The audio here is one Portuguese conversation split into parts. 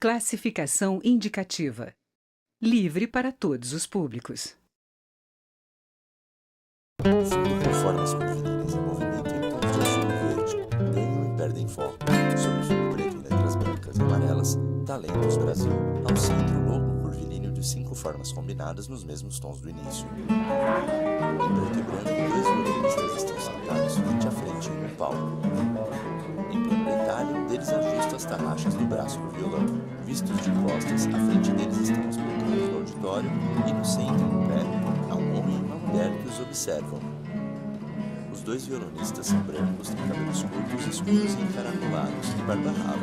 Classificação indicativa. Livre para todos os públicos. Seguindo formas curvilíneas em movimento em tons de azul e verde, ganham e perdem foco. Sobre fundo preto em letras brancas e amarelas, Talentos Brasil. Ao centro, logo curvilíneo de 5 formas combinadas nos mesmos tons do início. Em preto e branco, 2 violinistas estão sentados frente a frente em um palco. Em plano detalhe, um deles ajusta as tarraxas do braço do violão. Vistos de costas, à frente deles estão os pelotões do auditório e no centro, em pé, há um homem e uma mulher que os observam. Os 2 violonistas são brancos, têm cabelos curtos, escuros e encaracolados e barba rala.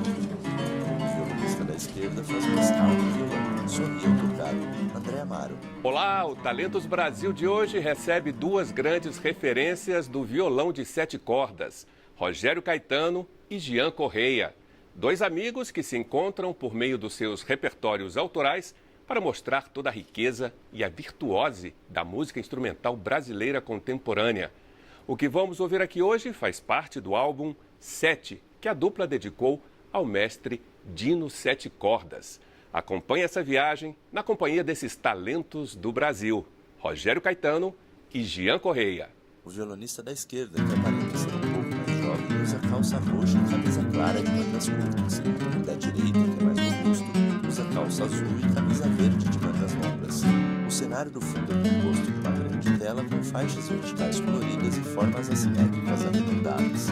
O violonista da esquerda faz uma escala no violão, sorri ao tocado. André Amaro. Olá, o Talentos Brasil de hoje recebe 2 grandes referências do violão de 7 cordas, Rogério Caetano e Jean Correia. 2 amigos que se encontram por meio dos seus repertórios autorais para mostrar toda a riqueza e a virtuose da música instrumental brasileira contemporânea. O que vamos ouvir aqui hoje faz parte do álbum 7, que a dupla dedicou ao mestre Dino Sete Cordas. Acompanhe essa viagem na companhia desses talentos do Brasil, Rogério Caetano e Jean Correia. O violonista da esquerda, que aparenta ser um pouco mais jovem, usa calça roxa e camisa clara de mangas curtas. O da direita, que é mais robusto, usa calça azul e camisa verde de mangas longas. O cenário do fundo é composto de uma grande tela com faixas verticais coloridas e formas assimétricas arredondadas.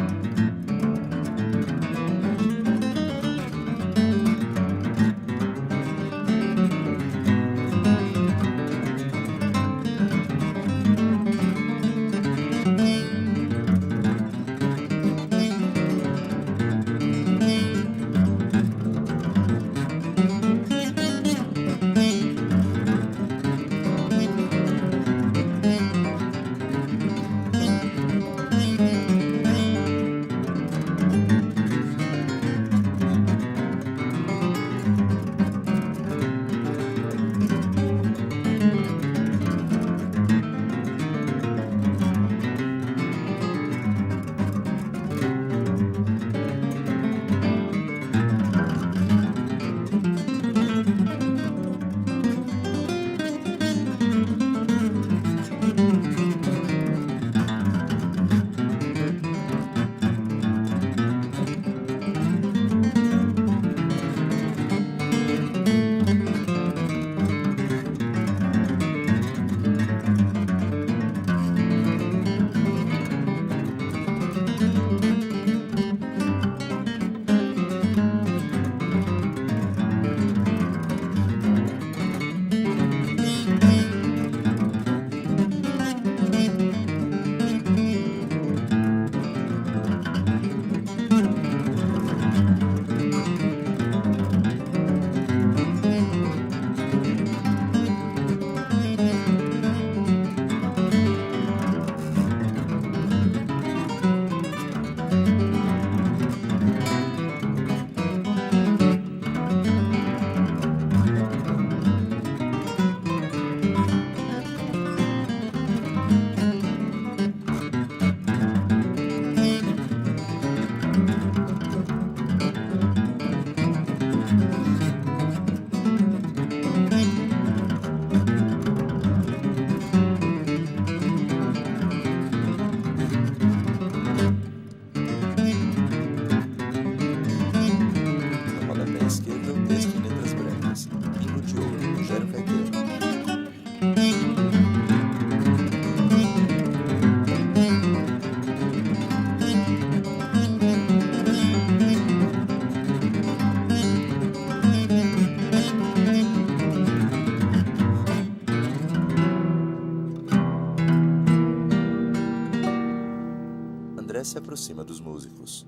Se aproxima dos músicos.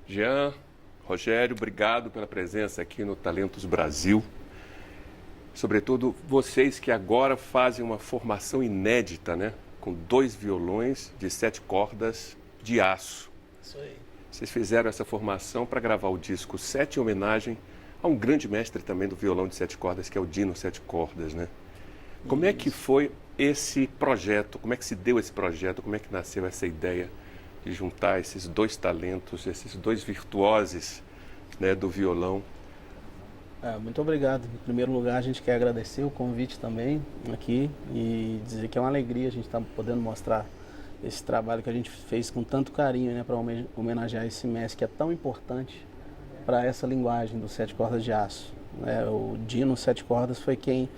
Jean, Rogério, obrigado pela presença aqui no Talentos Brasil. Sobretudo vocês que agora fazem uma formação inédita, né? Com 2 violões de 7 cordas de aço. Isso aí. Vocês fizeram essa formação para gravar o disco 7 em homenagem a um grande mestre também do violão de 7 cordas, que é o Dino Sete Cordas, né? Como é que foi esse projeto? Como é que se deu esse projeto? Como é que nasceu essa ideia de juntar esses 2 talentos, esses 2 virtuoses, né, do violão, Muito obrigado. Em primeiro lugar, a gente quer agradecer o convite também aqui e dizer que é uma alegria a gente estar podendo mostrar esse trabalho que a gente fez com tanto carinho, né, para homenagear esse mestre que é tão importante para essa linguagem dos 7 cordas de aço. O Dino 7 cordas foi quem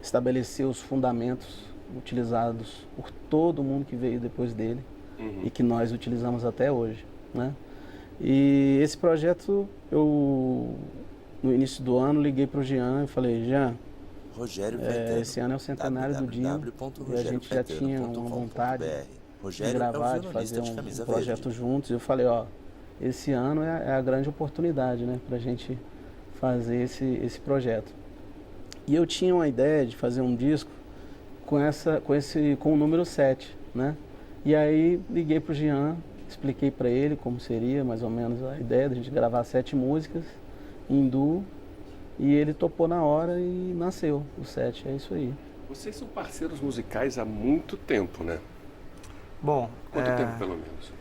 estabeleceu os fundamentos utilizados por todo mundo que veio depois dele e que nós utilizamos até hoje, né? E esse projeto, eu no início do ano liguei para o Jean e falei: Jean, Rogério Caetano, esse ano é o centenário do Dino e a gente já tinha uma vontade de gravar, de fazer um projeto juntos. Eu falei: esse ano é a grande oportunidade, né, para a gente fazer esse projeto. E eu tinha uma ideia de fazer um disco com o número 7, né? E aí liguei para o Jean, expliquei para ele como seria mais ou menos a ideia de a gente gravar 7 músicas em duo, e ele topou na hora e nasceu o 7, é isso aí. Vocês são parceiros musicais há muito tempo, né? Bom, Quanto tempo pelo menos?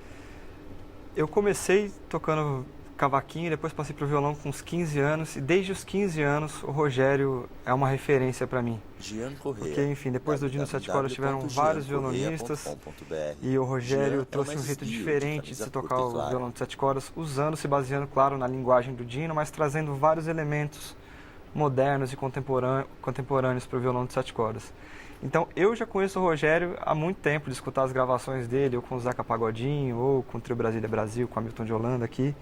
Eu comecei tocando cavaquinho, depois passei pro violão com uns 15 anos, e desde os 15 anos o Rogério é uma referência para mim. Jean Correia. Porque, enfim, depois do Dino 7 cordas tiveram vários violonistas, e o Rogério trouxe um jeito diferente de se tocar o violão de 7 cordas, se baseando, claro, na linguagem do Dino, mas trazendo vários elementos modernos e contemporâneos para o violão de 7 cordas. Então, eu já conheço o Rogério há muito tempo, de escutar as gravações dele, ou com o Zeca Pagodinho, ou com o Trio Brasília Brasil, com o Hamilton de Holanda aqui.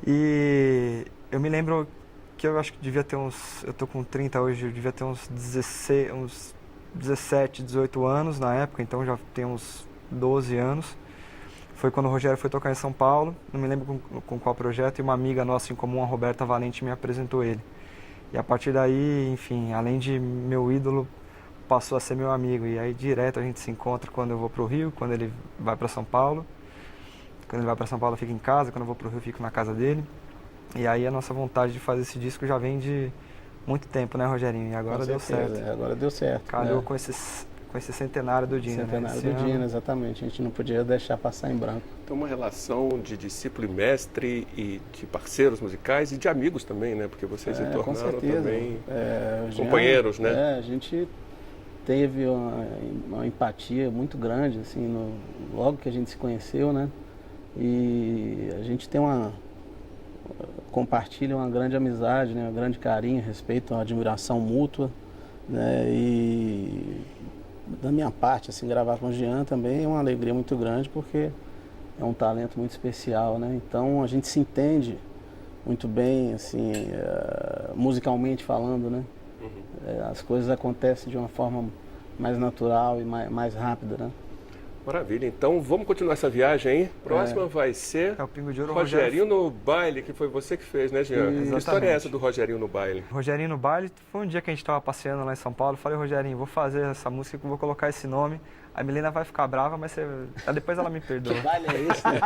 E eu me lembro que eu acho que devia ter eu tô com 30 hoje, eu devia ter uns 17, 18 anos na época, então já tem uns 12 anos. Foi quando o Rogério foi tocar em São Paulo, não me lembro com qual projeto, e uma amiga nossa em comum, a Roberta Valente, me apresentou ele. E a partir daí, enfim, além de meu ídolo, passou a ser meu amigo. E aí direto a gente se encontra quando eu vou pro Rio, quando ele vai para São Paulo. Quando ele vai para São Paulo, eu fico em casa, quando eu vou pro Rio, eu fico na casa dele. E aí a nossa vontade de fazer esse disco já vem de muito tempo, né, Rogerinho? E agora deu certo. Agora deu certo. Calhou né? com esse centenário do Dino. Centenário do Dino, exatamente. A gente não podia deixar passar em branco. Então, uma relação de discípulo e mestre, e de parceiros musicais e de amigos também, né? Porque vocês se tornaram também companheiros, né? A gente teve uma empatia muito grande, assim, logo que a gente se conheceu, né? E a gente compartilha uma grande amizade, né? Um grande carinho, respeito, uma admiração mútua, né? E da minha parte, assim, gravar com o Jean também é uma alegria muito grande, porque é um talento muito especial, né? Então a gente se entende muito bem, assim, musicalmente falando, né? As coisas acontecem de uma forma mais natural e mais rápida, né? Maravilha, então vamos continuar essa viagem aí. Próxima vai ser o Pingo de Ouro, Rogerinho no Baile, que foi você que fez, né, Jean? Que história é essa do Rogerinho no Baile? Rogerinho no Baile foi um dia que a gente estava passeando lá em São Paulo. Falei: Rogerinho, vou fazer essa música, vou colocar esse nome. A Milena vai ficar brava, mas depois ela me perdoa. Que baile é esse, né?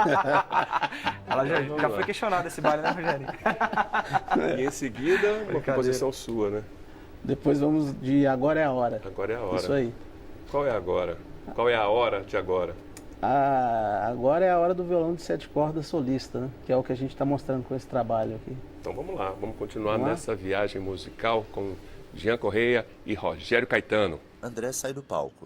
Ela já foi questionada esse baile, né, Rogerinho? E em seguida, uma composição sua, né? Depois vamos de Agora é a Hora. Agora é a hora. Isso aí. Qual é agora? Qual é a hora de agora? Agora é a hora do violão de 7 cordas solista, né? Que é o que a gente está mostrando com esse trabalho aqui. Então vamos lá, vamos continuar nessa viagem musical com Jean Correia e Rogério Caetano. André sai do palco.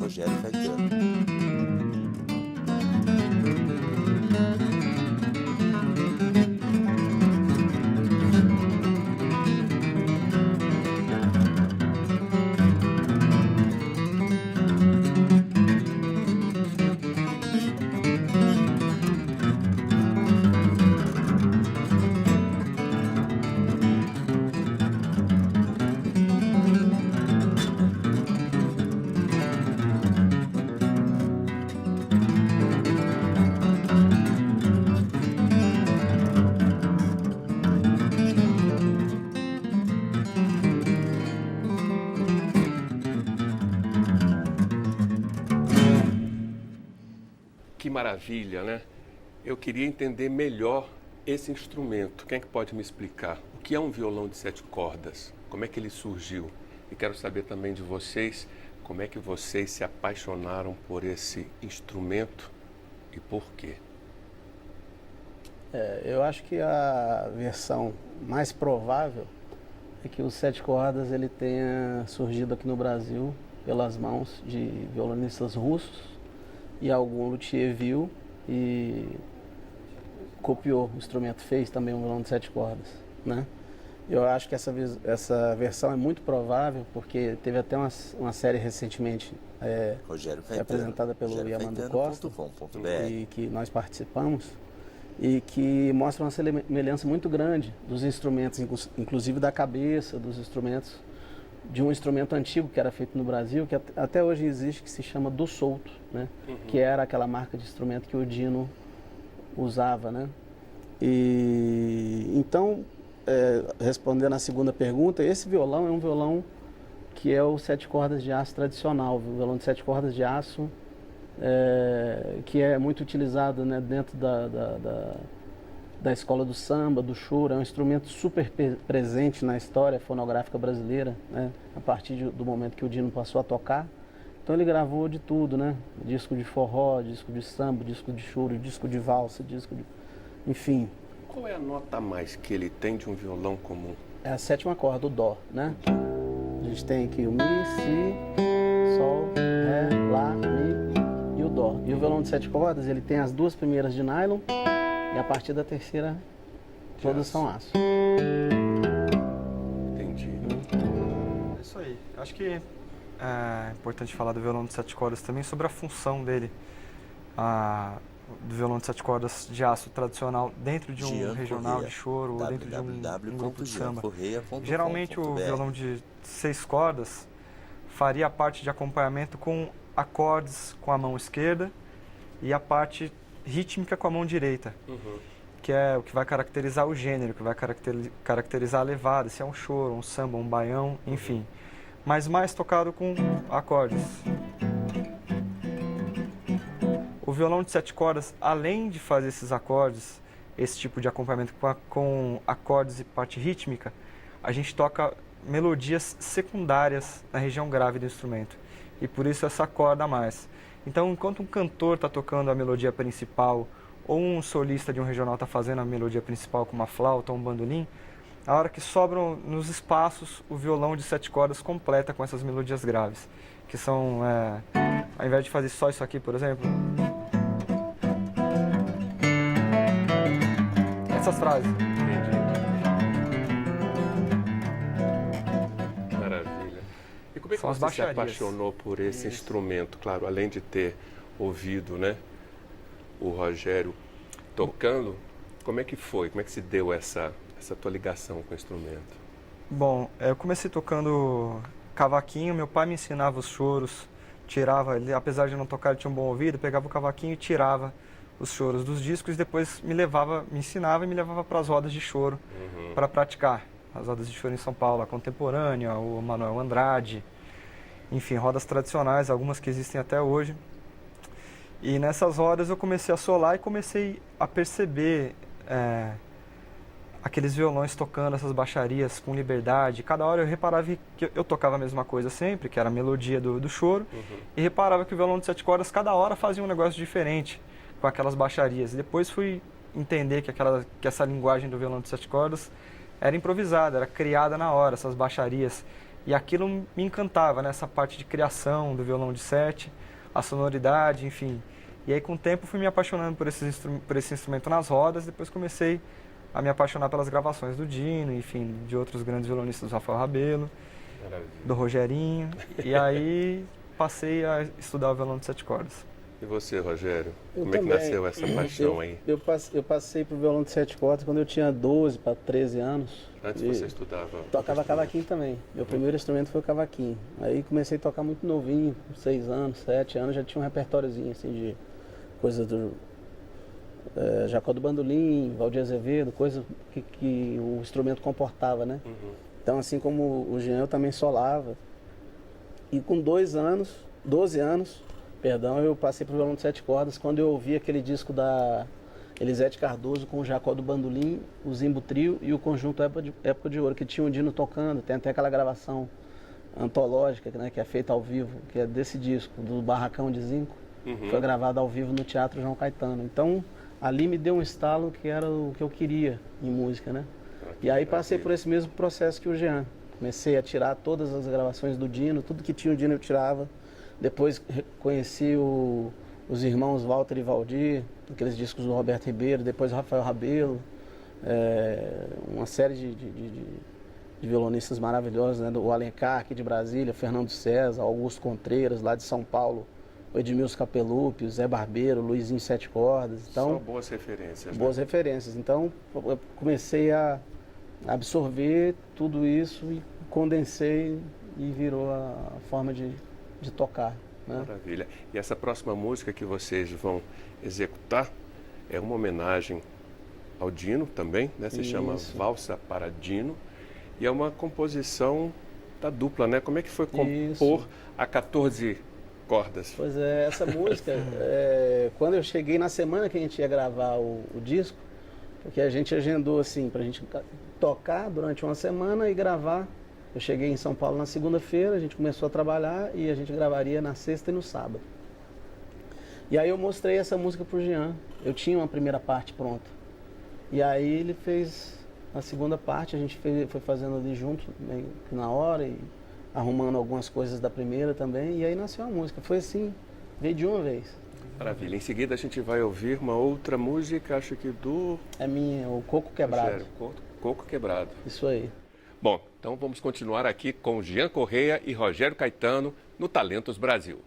Rogério Caetano. Que maravilha, né? Eu queria entender melhor Esse instrumento, quem é que pode me explicar? O que é um violão de 7 cordas? Como é que ele surgiu? E quero saber também de vocês, como é que vocês se apaixonaram por esse instrumento e por quê? Eu acho que a versão mais provável é que o 7 cordas ele tenha surgido aqui no Brasil pelas mãos de violonistas russos e algum luthier viu e copiou o instrumento, fez também um violão de 7 cordas, né? Eu acho que essa versão é muito provável porque teve até uma série recentemente apresentada pelo Yamando Costa e que nós participamos e que mostra uma semelhança muito grande dos instrumentos, inclusive da cabeça, dos instrumentos, de um instrumento antigo que era feito no Brasil, que até hoje existe, que se chama do solto, né? Que era aquela marca de instrumento que o Dino usava, né? E então, respondendo à segunda pergunta, esse violão é um violão que é o 7 cordas de aço tradicional, o violão de 7 cordas de aço, que é muito utilizado, né, dentro da escola do samba, do choro. É um instrumento super presente na história fonográfica brasileira, né, a partir do momento que o Dino passou a tocar. Então ele gravou de tudo, né, disco de forró, disco de samba, disco de choro, disco de valsa, enfim. Qual é a nota a mais que ele tem de um violão comum? É a 7ª corda, o dó, né? A gente tem aqui o mi, si, sol, ré, lá, mi e o dó. E o violão de 7 cordas, ele tem as 2 primeiras de nylon e a partir da terceira todas são aço. Entendi. É isso aí. Acho que é importante falar do violão de 7 cordas também sobre a função dele. Do violão de 7 cordas de aço tradicional dentro de um regional de choro ou dentro de um grupo de samba. Geralmente o violão de 6 cordas faria a parte de acompanhamento com acordes com a mão esquerda e a parte rítmica com a mão direita, que é o que vai caracterizar o gênero, que vai caracterizar a levada, se é um choro, um samba, um baião, enfim. Mas mais tocado com acordes. O violão de 7 cordas, além de fazer esses acordes, esse tipo de acompanhamento com acordes e parte rítmica, a gente toca melodias secundárias na região grave do instrumento. E por isso essa corda a mais. Então, enquanto um cantor está tocando a melodia principal, ou um solista de um regional está fazendo a melodia principal com uma flauta ou um bandolim, a hora que sobram nos espaços, o violão de 7 cordas completa com essas melodias graves. Que são, ao invés de fazer só isso aqui, por exemplo, essas frases. Maravilha. E como é que você se apaixonou por esse instrumento? Claro, além de ter ouvido, né, o Rogério tocando, como é que foi? Como é que se deu essa tua ligação com o instrumento? Bom, eu comecei tocando cavaquinho, meu pai me ensinava os choros, tirava, ele, apesar de não tocar, ele tinha um bom ouvido, pegava o cavaquinho e tirava os choros dos discos e depois me ensinava e me levava para as rodas de choro para praticar. As rodas de choro em São Paulo, a Contemporânea, o Manuel Andrade, enfim, rodas tradicionais, algumas que existem até hoje. E nessas rodas eu comecei a solar e comecei a perceber aqueles violões tocando essas baixarias com liberdade. Cada hora eu reparava que eu tocava a mesma coisa sempre, que era a melodia do choro, e reparava que o violão de 7 cordas cada hora fazia um negócio diferente com aquelas baixarias. E depois fui entender que essa linguagem do violão de 7 cordas era improvisada, era criada na hora, essas baixarias. E aquilo me encantava, né? Essa parte de criação do violão de 7, a sonoridade, enfim. E aí com o tempo fui me apaixonando por esse instrumento nas rodas, depois comecei a me apaixonar pelas gravações do Dino, enfim, de outros grandes violonistas, do Rafael Rabelo, do Rogerinho. E aí passei a estudar o violão de 7 cordas. E você, Rogério? Como é que nasceu essa paixão aí? Eu passei pro violão de 7 cordas quando eu tinha 12 para 13 anos. Antes você estudava? Tocava cavaquinho também. Meu primeiro instrumento foi o cavaquinho. Aí comecei a tocar muito novinho, 6 anos, 7 anos, já tinha um repertóriozinho assim de coisas do Jacó do Bandolim, Valdir Azevedo, coisas que o instrumento comportava, né? Então, assim como o Jean, eu também solava. E com 12 anos, eu passei pro violão de 7 cordas quando eu ouvi aquele disco Elisete Cardoso com o Jacó do Bandolim, o Zimbo Trio e o conjunto Época de Ouro, que tinha o Dino tocando. Tem até aquela gravação antológica, né, que é feita ao vivo, que é desse disco, do Barracão de Zinco, foi gravado ao vivo no Teatro João Caetano. Então, ali me deu um estalo que era o que eu queria em música, né? E aí passei por esse mesmo processo que o Jean. Comecei a tirar todas as gravações do Dino, tudo que tinha o Dino eu tirava. Depois conheci os irmãos Walter e Valdir, aqueles discos do Roberto Ribeiro, depois Rafael Rabelo, uma série de violonistas maravilhosos, né? O Alencar aqui de Brasília, Fernando César, Augusto Contreiras lá de São Paulo, o Edmilson Capelupi, o Zé Barbeiro, o Luizinho Sete Cordas. Então, são boas referências. Boas referências. Então eu comecei a absorver tudo isso e condensei e virou a forma de tocar. Né? Maravilha. E essa próxima música que vocês vão executar é uma homenagem ao Dino também, né? Se chama Valsa para Dino. E é uma composição da dupla, né? Como é que foi compor a 14 cordas? Pois é, essa música, quando eu cheguei na semana que a gente ia gravar o disco, porque a gente agendou assim, pra gente tocar durante uma semana e gravar. Eu cheguei em São Paulo na segunda-feira, a gente começou a trabalhar e a gente gravaria na sexta e no sábado. E aí eu mostrei essa música pro Jean. Eu tinha uma primeira parte pronta. E aí ele fez a segunda parte, a gente foi fazendo ali junto, meio que na hora, e arrumando algumas coisas da primeira também. E aí nasceu a música. Foi assim, veio de uma vez. Maravilha. Em seguida a gente vai ouvir uma outra música, acho que do... É minha, o Coco Quebrado. Rogério, Coco Quebrado. Isso aí. Bom, então vamos continuar aqui com Jean Correia e Rogério Caetano no Talentos Brasil.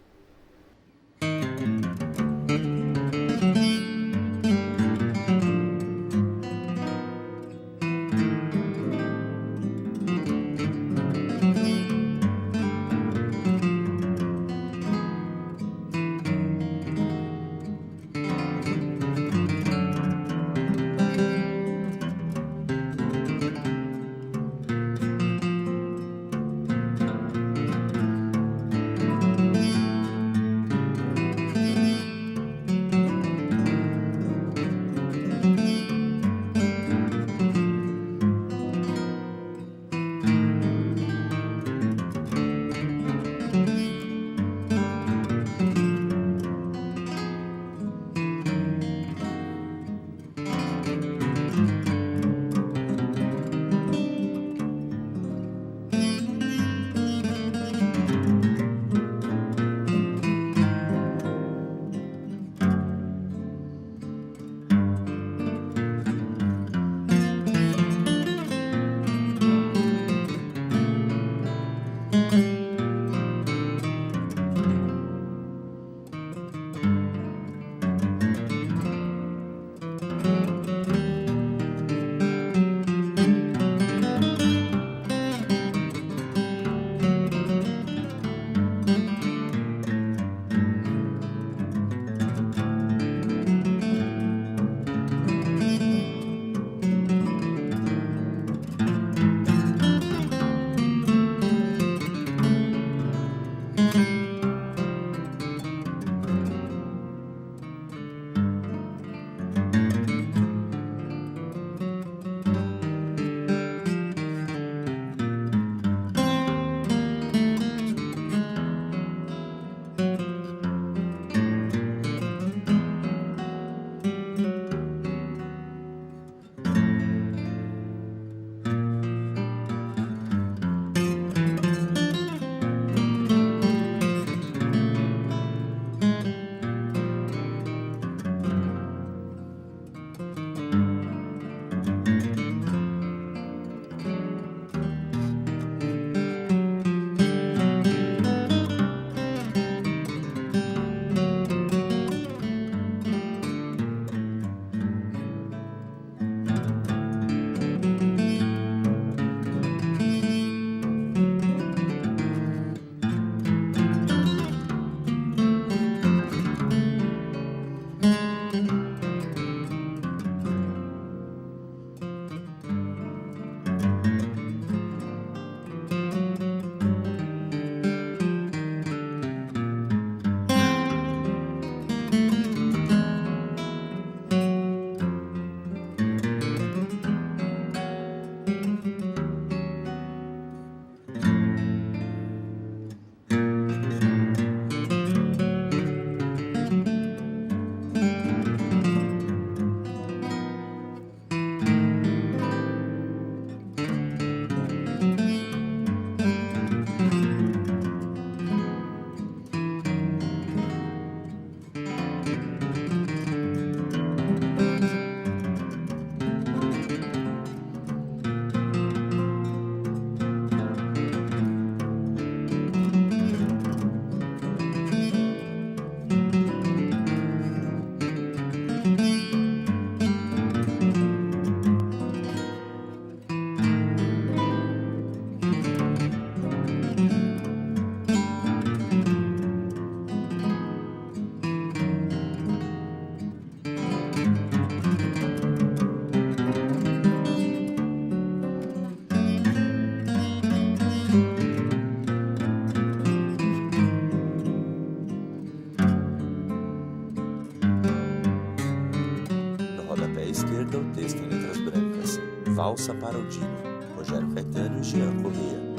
Valsa para o Dino, Rogério Caetano e Jean Correia.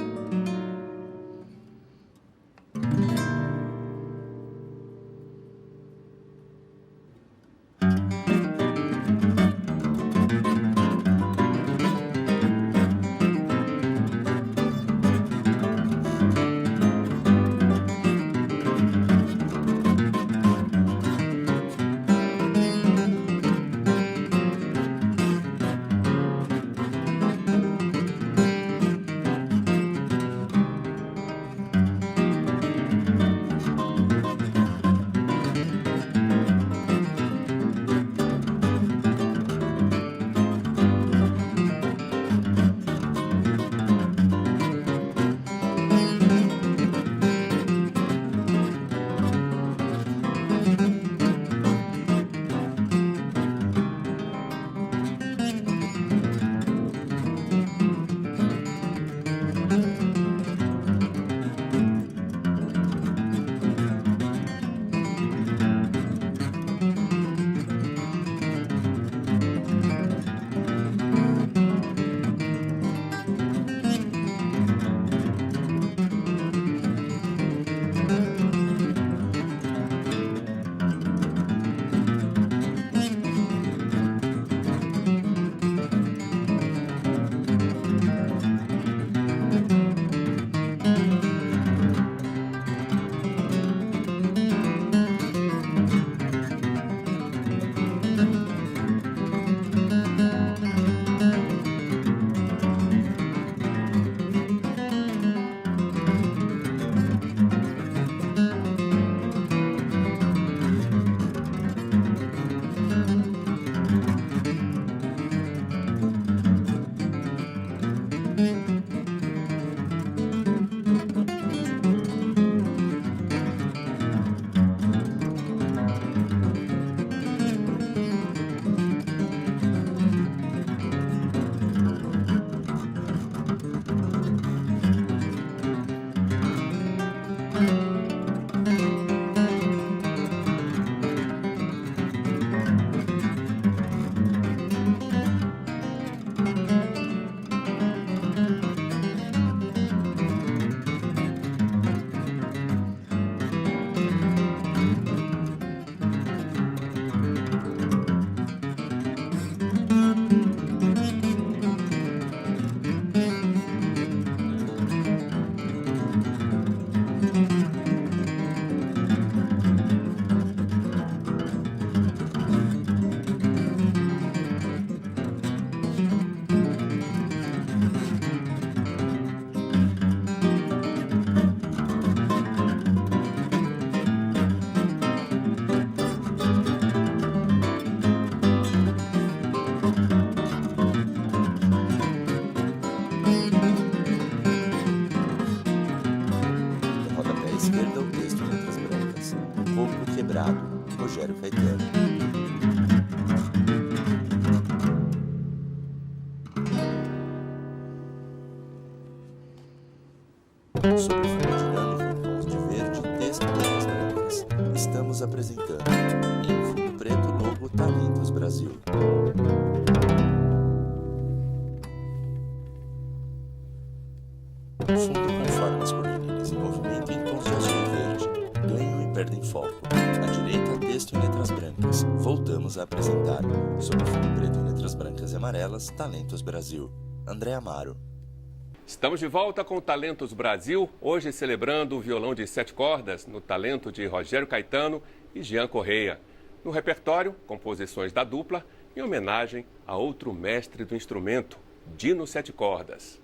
Esquerda, o texto em letras brancas. Corpo Quebrado, Rogério Caetano. Sobre fundo de lã em tons de verde, texto em letras brancas. Estamos apresentando, em fundo preto, logo Talentos Brasil. Fundo com formas coloridas em movimento em tons de azul e verde. Ganham e perdem foco. À direita, texto em letras brancas. Voltamos a apresentar, sobre fundo preto em letras brancas e amarelas, Talentos Brasil. André Amaro. Estamos de volta com o Talentos Brasil, hoje celebrando o violão de 7 cordas no talento de Rogério Caetano e Jean Correia. No repertório, composições da dupla em homenagem a outro mestre do instrumento, Dino 7 cordas.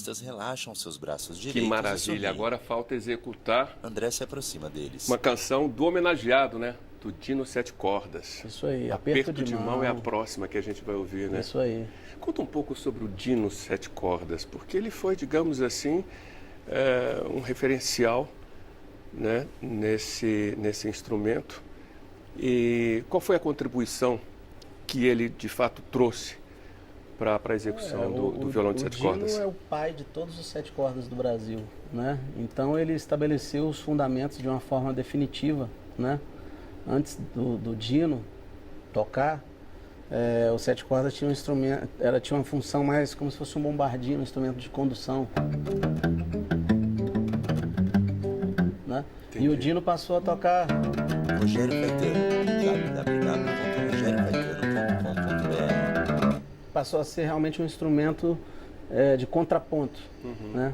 violonistas relaxam seus braços direitos. Que maravilha, agora falta executar... André se aproxima deles. Uma canção do homenageado, né? Do Dino Sete Cordas. Isso aí, Aperto de Mão é a próxima que a gente vai ouvir, né? Isso aí. Conta um pouco sobre o Dino Sete Cordas, porque ele foi, digamos assim, um referencial, né, nesse instrumento. E qual foi a contribuição que ele, de fato, trouxe para a execução do violão de sete cordas? O Dino é o pai de todos os sete cordas do Brasil, né? Então ele estabeleceu os fundamentos de uma forma definitiva, né? Antes do Dino tocar, o sete cordas tinha um instrumento, tinha uma função mais como se fosse um bombardino, um instrumento de condução, né? E o Dino passou a tocar. Rogério Caetano, www.rogériocaetano.com.br. Passou a ser realmente um instrumento de contraponto, né?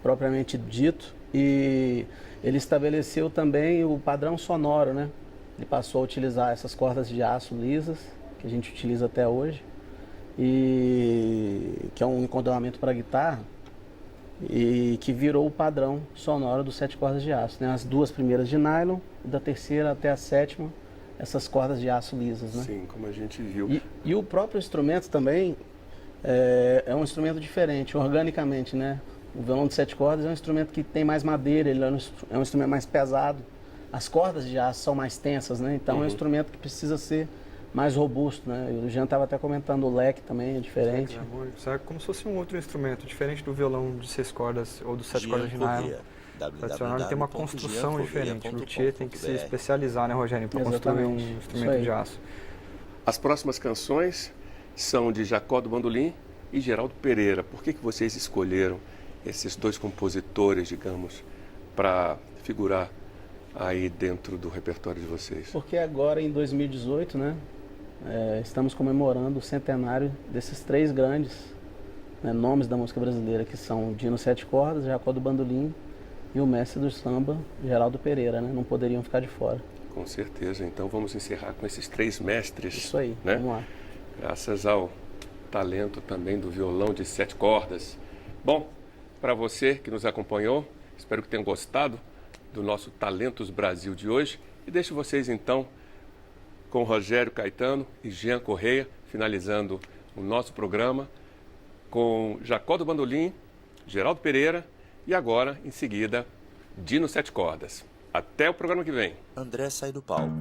Propriamente dito. E ele estabeleceu também o padrão sonoro, né? Ele passou a utilizar essas cordas de aço lisas, que a gente utiliza até hoje, e que é um encordoamento para guitarra, e que virou o padrão sonoro dos sete cordas de aço, né? As duas primeiras de nylon, da terceira até a sétima, essas cordas de aço lisas, né? Sim, como a gente viu. E o próprio instrumento também é um instrumento diferente, organicamente, né? O violão de sete cordas é um instrumento que tem mais madeira, ele é um instrumento mais pesado. As cordas de aço são mais tensas, né? Então é um instrumento que precisa ser mais robusto, né? O Jean estava até comentando, o leque também é diferente. É como se fosse um outro instrumento, diferente do violão de seis cordas ou dos sete cordas de nylon. Tradicional, ele tem uma construção diferente. O luthier tem que se especializar, né, Rogério, para construir um instrumento de aço. As próximas canções são de Jacó do Bandolim e Geraldo Pereira. Por que vocês escolheram esses dois compositores, digamos, para figurar aí dentro do repertório de vocês? Porque agora, em 2018, né, estamos comemorando o centenário desses três grandes, né, nomes da música brasileira, que são Dino Sete Cordas, Jacó do Bandolim e o mestre do samba, Geraldo Pereira, né? Não poderiam ficar de fora. Com certeza. Então vamos encerrar com esses três mestres. Isso aí, né? Vamos lá. Graças ao talento também do violão de sete cordas. Bom, para você que nos acompanhou, espero que tenham gostado do nosso Talentos Brasil de hoje. E deixo vocês então com Rogério Caetano e Jean Correia, finalizando o nosso programa com Jacó do Bandolim, Geraldo Pereira e agora, em seguida, Dino Sete Cordas. Até o programa que vem. André sai do palco.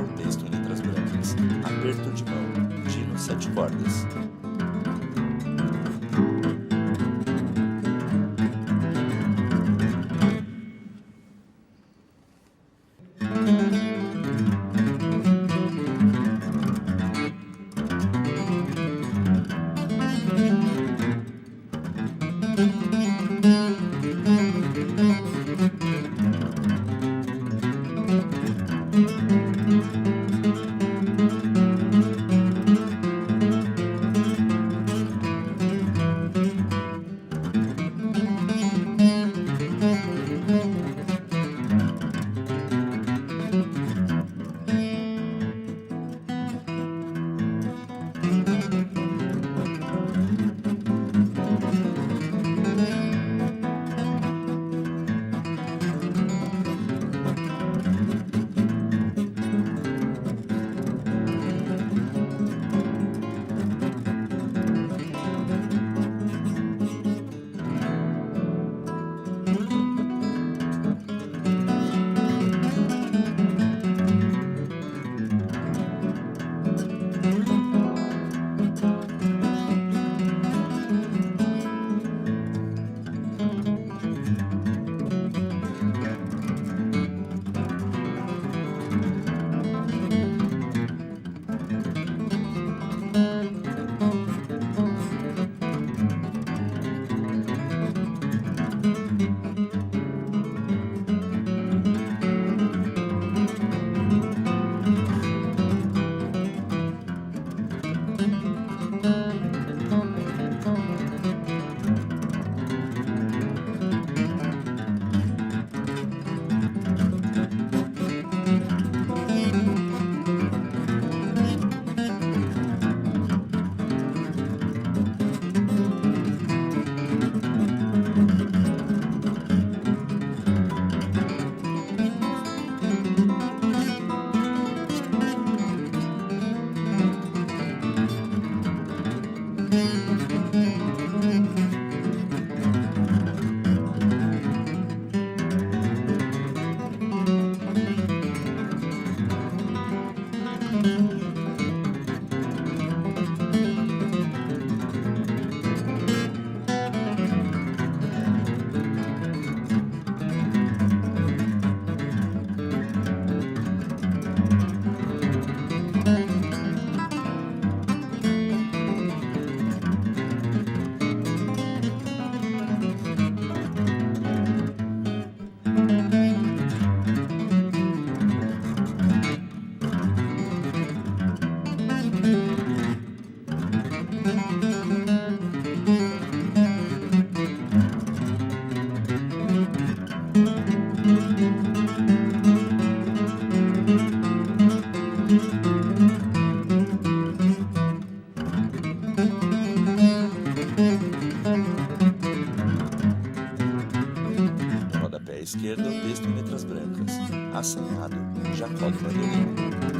o texto em letras brancas. Aperto de mão, Dino 7 cordas. esquerda, o texto em letras brancas. Assanhado, Jacó do Bandolim.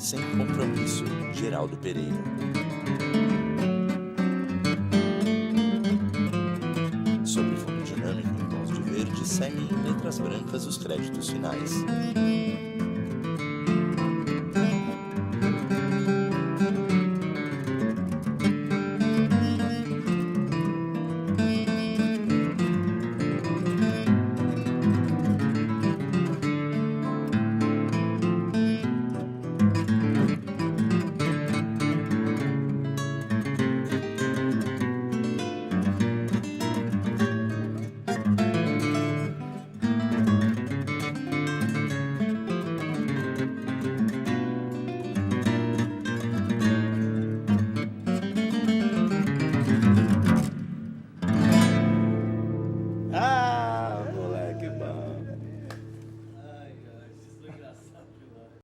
sem compromisso, Geraldo Pereira. Sobre fundo dinâmico em tons de verde, seguem em letras brancas os créditos finais.